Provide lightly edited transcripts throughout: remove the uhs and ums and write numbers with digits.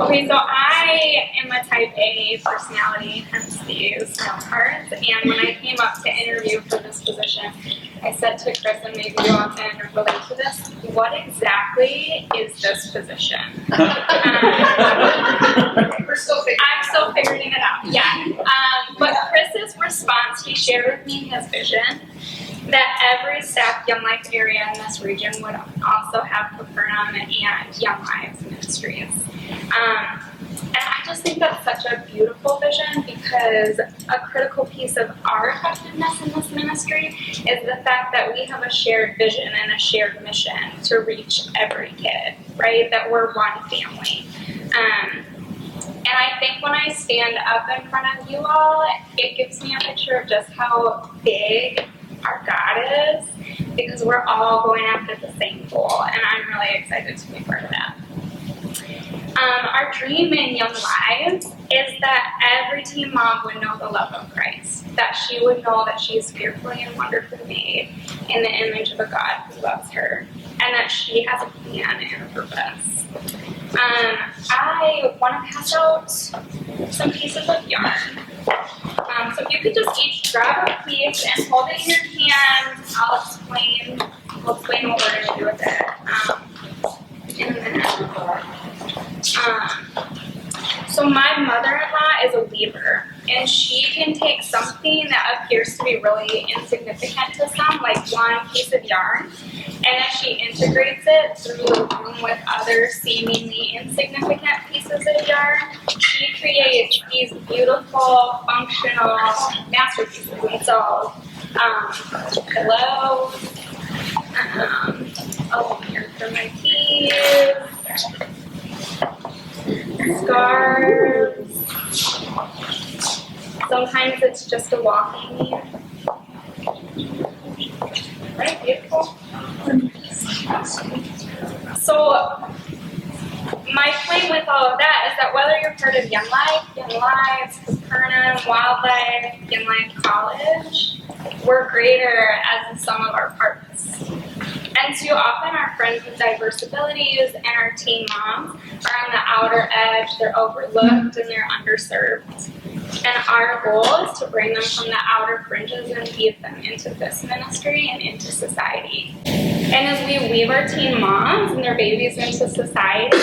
Okay, so I am a type A personality, hence the snow cards. And when I came up to interview for this position, I said to Chris, and maybe you all can relate to this, what exactly is this position? We're still figuring I'm still figuring it out, yeah. But Chris's response, he shared with me his vision that every staff YoungLives area in this region would also have Capernaum and YoungLives ministries. And I just think that's such a beautiful vision, because a critical piece of our effectiveness in this ministry is the fact that we have a shared vision and a shared mission to reach every kid, right? That we're one family. And I think when I stand up in front of you all, it gives me a picture of just how big our God is, because we're all going after the same goal, and I'm really excited to be part of that. Our dream in YoungLives is that every teen mom would know the love of Christ, that she would know that she is fearfully and wonderfully made in the image of a God who loves her, and that she has a plan and a purpose. I want to pass out some pieces of yarn. So if you could just each grab a piece and hold it in your hand, we'll explain what we're going to do with it in a minute. So my mother-in-law is a weaver, and she can take something that appears to be really insignificant to some, like one piece of yarn, and as she integrates it through the room with other seemingly insignificant pieces of yarn, she creates these beautiful, functional masterpieces. And so, pillows, a mirror for my keys, scarves. Sometimes it's just a walking mirror. Right, beautiful. So my point with all of that is that whether you're part of YoungLives, Capernaum, Wildlife, YoungLives College, we're greater as the sum of our parts. And too often our friends with diverse abilities and our teen moms are on the outer edge, they're overlooked and they're underserved. And our goal is to bring them from the outer fringes and weave them into this ministry and into society. And as we weave our teen moms and their babies into society,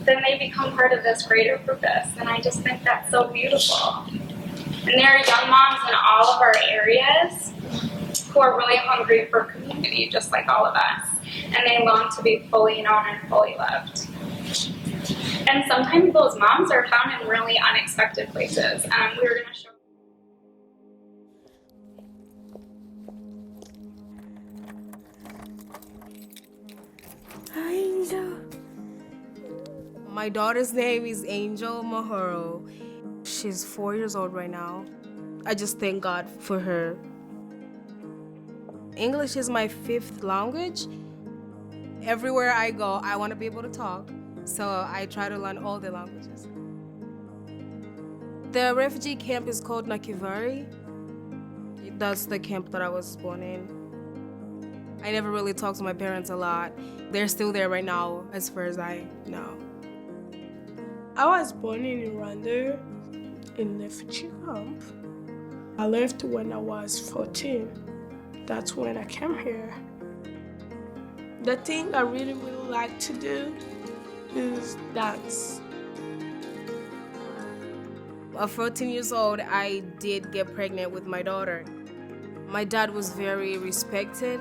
then they become part of this greater purpose. And I just think that's so beautiful. And there are young moms in all of our areas who are really hungry for community, just like all of us. And they long to be fully known and fully loved. And sometimes those moms are found in really unexpected places. We were going to show. Angel. My daughter's name is Angel Mahoro. She's 4 years old right now. I just thank God for her. English is my 5th language. Everywhere I go, I want to be able to talk. So I try to learn all the languages. The refugee camp is called Nakivari. That's the camp that I was born in. I never really talked to my parents a lot. They're still there right now, as far as I know. I was born in Rwanda, in refugee camp. I left when I was 14. That's when I came here. The thing I really like to do is dance. At 14 years old, I did get pregnant with my daughter. My dad was very respected.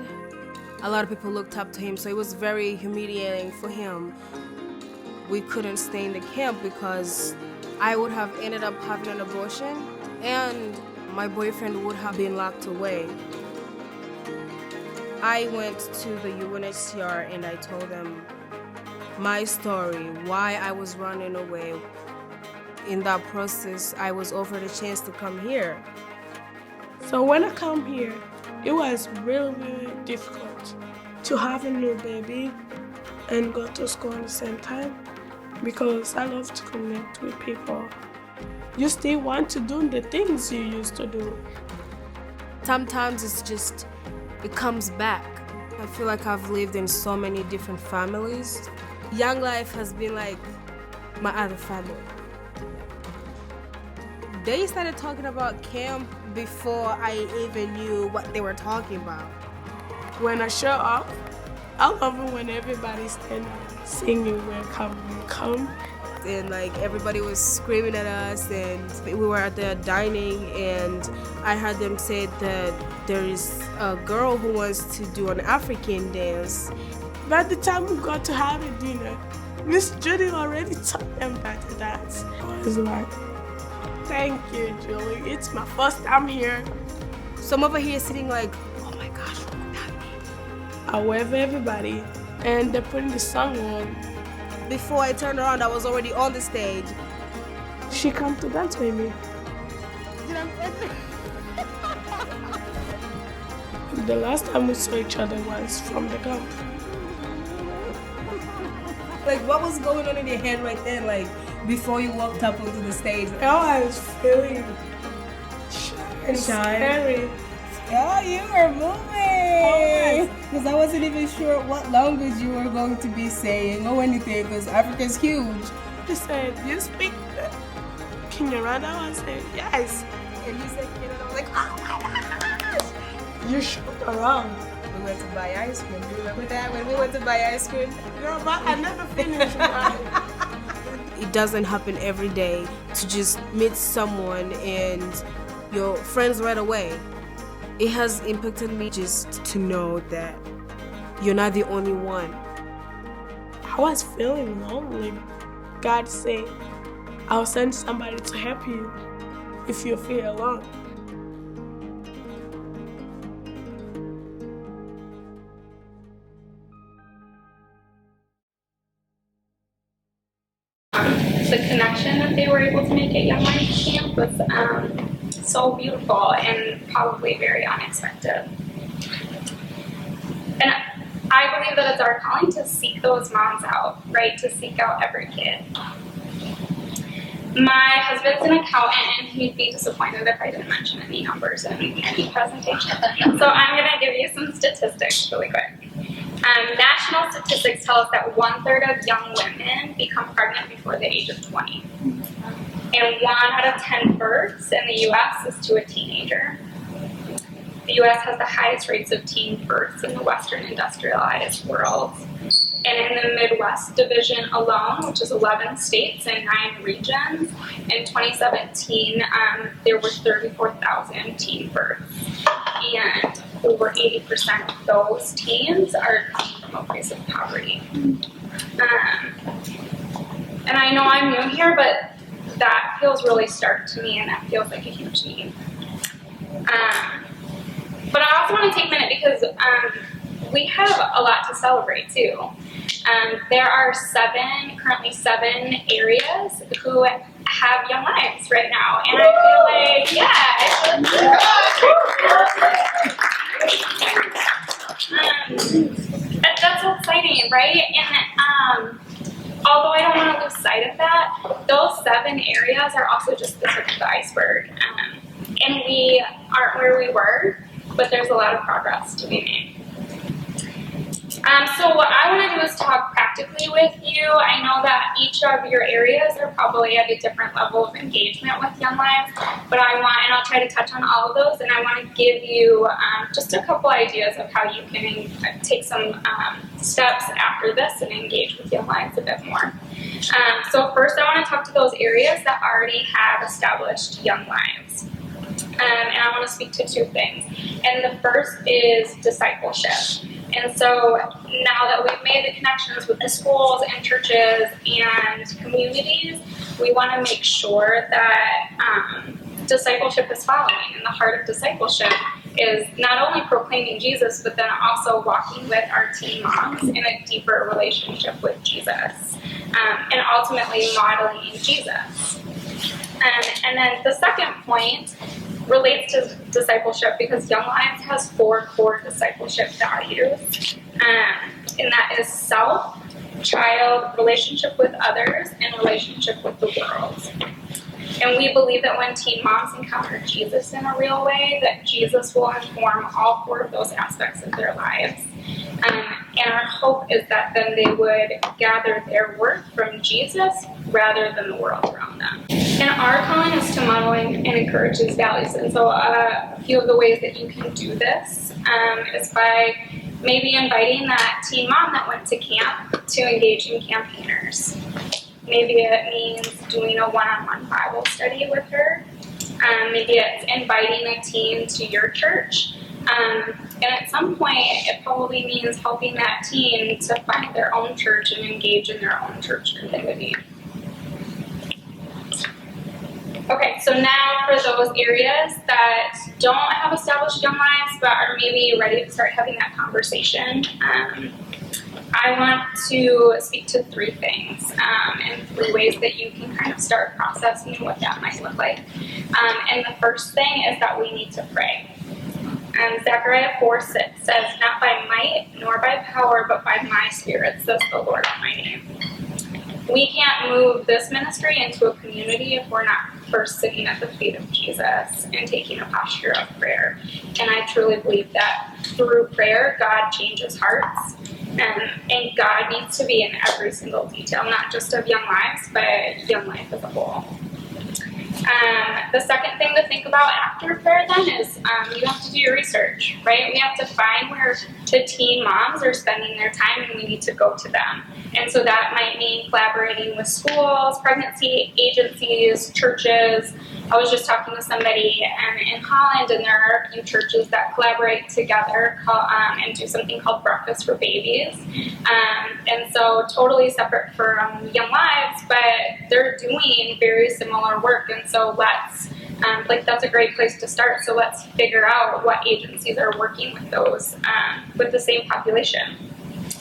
A lot of people looked up to him, so it was very humiliating for him. We couldn't stay in the camp because I would have ended up having an abortion and my boyfriend would have been locked away. I went to the UNHCR and I told them my story, why I was running away. In that process, I was offered a chance to come here. So when I come here, it was really, really difficult to have a new baby and go to school at the same time because I love to connect with people. You still want to do the things you used to do. Sometimes it comes back. I feel like I've lived in so many different families Young Life has been like my other family. They started talking about camp before I even knew what they were talking about. When I show up, I love it when everybody's standing singing welcome, welcome. And like everybody was screaming at us, and we were at the dining, and I heard them say that there is a girl who wants to do an African dance. By the time we got to have a dinner, Miss Judy already taught them that to dance. I was like, thank you, Julie. It's my first time here. So I'm over here sitting like, oh my gosh, look at that. I wave everybody, and they're putting the song on. Before I turned around, I was already on the stage. She come to dance with me. The last time we saw each other was from the camp. Like, what was going on in your head right then, like, before you walked up onto the stage? I was feeling shy and scary. Oh, you were moving! Because I wasn't even sure what language you were going to be saying or anything, because Africa's huge. She said, you speak Kinyarwanda? I said, yes. And you said Kinyarwanda, I was like, oh my gosh! You showed around. We went to buy ice cream. Do you remember that when we went to buy ice cream? Girl, but I never finished mine. It doesn't happen every day to just meet someone and you're friends right away. It has impacted me just to know that you're not the only one. I was feeling lonely. God said, I'll send somebody to help you if you feel alone. The connection that they were able to make at YoungLives Camp was so beautiful and probably very unexpected. And I believe that it's our calling to seek those moms out, right? To seek out every kid. My husband's an accountant, and he'd be disappointed if I didn't mention any numbers in any presentation. So I'm going to give you some statistics really quick. National statistics tell us that 1/3 of young women become pregnant before the age of 20. And 1 out of 10 births in the U.S. is to a teenager. The U.S. has the highest rates of teen births in the Western industrialized world. And in the Midwest division alone, which is 11 states and 9 regions, in 2017, there were 34,000 teen births. And over 80% of those teens are coming from a place of poverty. And I know I'm new here, but that feels really stark to me, and that feels like a huge need. But I also want to take a minute because we have a lot to celebrate too. There are currently seven areas who have Young Lives right now, and I feel like, that's so exciting, right? And although I don't want to lose sight of that, those 7 areas are also just the tip of the iceberg, and we aren't where we were, but there's a lot of progress to be made. So what I want to do is talk practically with you. I know that each of your areas are probably at a different level of engagement with Young Lives, but I'll try to touch on all of those, and I want to give you just a couple ideas of how you can take some steps after this and engage with Young Lives a bit more. So first I want to talk to those areas that already have established Young Lives. And I want to speak to 2 things. And the first is discipleship. And so now that we've made the connections with the schools and churches and communities, we want to make sure that discipleship is following. And the heart of discipleship is not only proclaiming Jesus, but then also walking with our teen moms in a deeper relationship with Jesus, and ultimately modeling Jesus. And then the second point relates to discipleship because Young Lives has 4 core discipleship values, and that is self, child, relationship with others, and relationship with the world. And we believe that when teen moms encounter Jesus in a real way, that Jesus will inform all 4 of those aspects of their lives. And our hope is that then they would gather their worth from Jesus rather than the world around them. And our calling is to model and encourage these values. And so a few of the ways that you can do this is by maybe inviting that teen mom that went to camp to engage in campaigners. Maybe it means doing a one-on-one Bible study with her. Maybe it's inviting a teen to your church. And at some point, it probably means helping that teen to find their own church and engage in their own church community. Okay, so now for those areas that don't have established Young Lives but are maybe ready to start having that conversation, I want to speak to three things and three ways that you can kind of start processing what that might look like. And the first thing is that we need to pray. Zechariah 4:6 says, "Not by might nor by power, but by my spirit, says the Lord Almighty." We can't move this ministry into a community if we're not first sitting at the feet of Jesus and taking a posture of prayer. And I truly believe that through prayer, God changes hearts. And God needs to be in every single detail, not just of Young Lives, but Young Life as a whole. The second thing to think about after prayer then is you have to do your research, right? We have to find where the teen moms are spending their time and we need to go to them. And so that might mean collaborating with schools, pregnancy agencies, churches. I was just talking to somebody in Holland, and there are a few churches that collaborate together and do something called Breakfast for Babies. And so totally separate from Young Lives, but they're doing very similar work. And so that's a great place to start. So let's figure out what agencies are working with those, with the same population.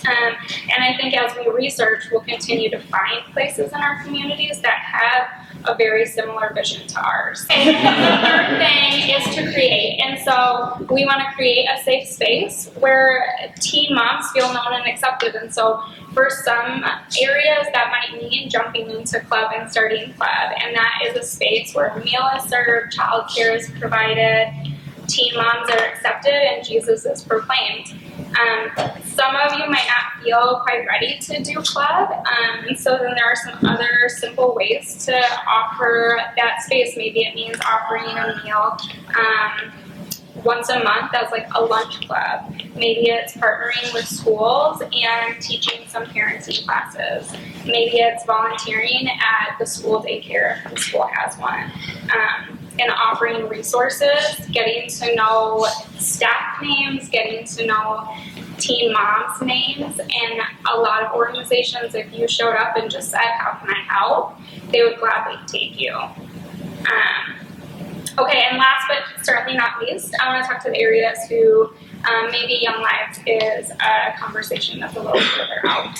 And I think as we research, we'll continue to find places in our communities that have a very similar vision to ours. And the third thing is to create. And so we want to create a safe space where teen moms feel known and accepted. And so for some areas, that might mean jumping into club and starting club. And that is a space where a meal is served, childcare is provided, teen moms are accepted, and Jesus is proclaimed. Some of you might not feel quite ready to do club, and so then there are some other simple ways to offer that space. Maybe it means offering a meal once a month as like a lunch club. Maybe it's partnering with schools and teaching some parenting classes. Maybe it's volunteering at the school daycare if the school has one. And offering resources, getting to know staff names, getting to know teen moms' names, and a lot of organizations, if you showed up and just said, "How can I help?" they would gladly take you. Okay, and last but certainly not least, I want to talk to the areas who maybe Young Lives is a conversation that's a little further out.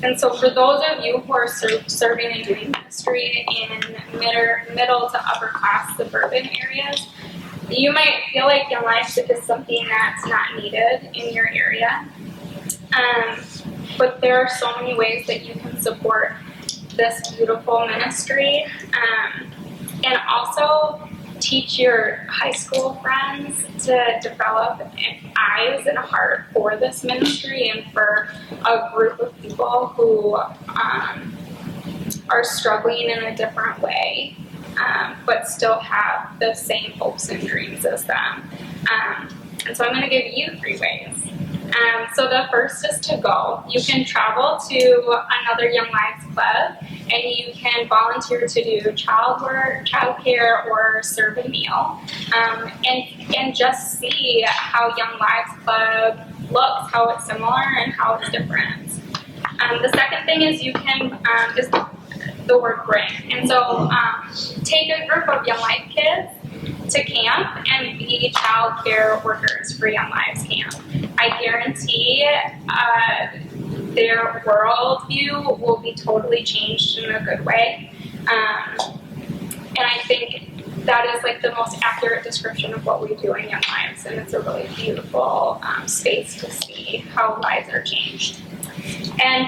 And so for those of you who are serving and doing ministry in middle to upper class suburban areas, you might feel like Young Lives is something that's not needed in your area. But there are so many ways that you can support this beautiful ministry. And also teach your high school friends to develop eyes and a heart for this ministry and for a group of people who are struggling in a different way, but still have the same hopes and dreams as them. And so I'm going to give you three ways. So the first is to go. You can travel to another Young Lives club, and you can volunteer to do childcare, or serve a meal, and just see how Young Lives Club looks, how it's similar and how it's different. The second thing is you can is the word bring, and so take a group of Young Life kids to camp and be child care workers for Young Lives Camp. I guarantee their worldview will be totally changed in a good way. And I think that is like the most accurate description of what we do in Young Lives, and it's a really beautiful space to see how lives are changed. And